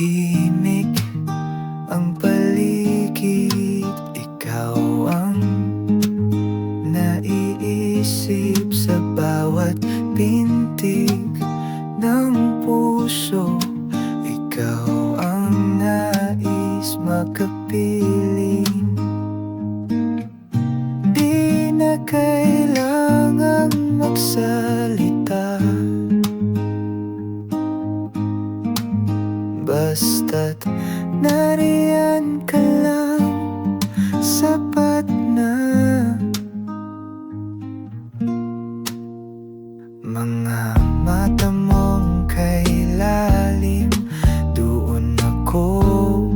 tahimik ang paligid, ikaw ang naiisip sa bawat pintig ng puso. Ikaw ang nais makapiling. Di na kailangang magsalita, basta't nariyan ka lang, sapat na. Mga mata mong kay lalim, doon ako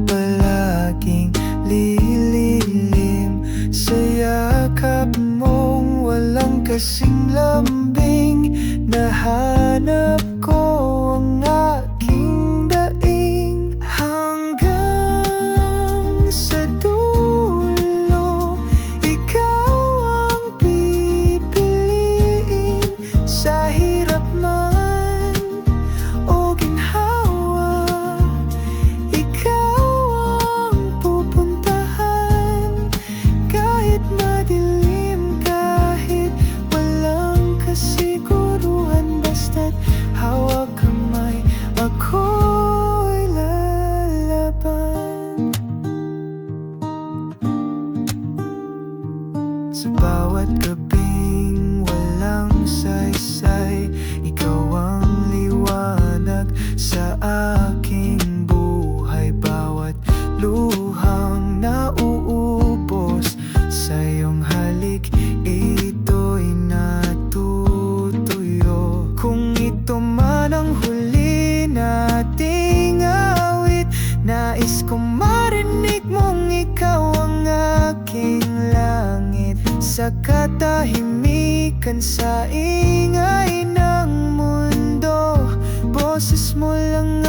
palaging lililim. Sa yakap mong walang kasing lambing, nahanap ko ang aking daing. Hanggang sa dulo, ikaw ang pipiliin. Sa hirap man o ginhawa, ikaw ang pupuntahan. Kahit madilim, kahit walang kasiguruhan, basta't hawak kamay, ako'y lalaban. Sa bawat gabing walang saysay, ikaw ang liwanag sa aking buhay. Bawat luhang nauubos sa iyong halik, ito'y natutuyo. Kung ito man ang huli nating awit, nais kong marinig mong ikaw ang aking langit. Sa katahimikan, sa ingay ng mundo, boses mo lang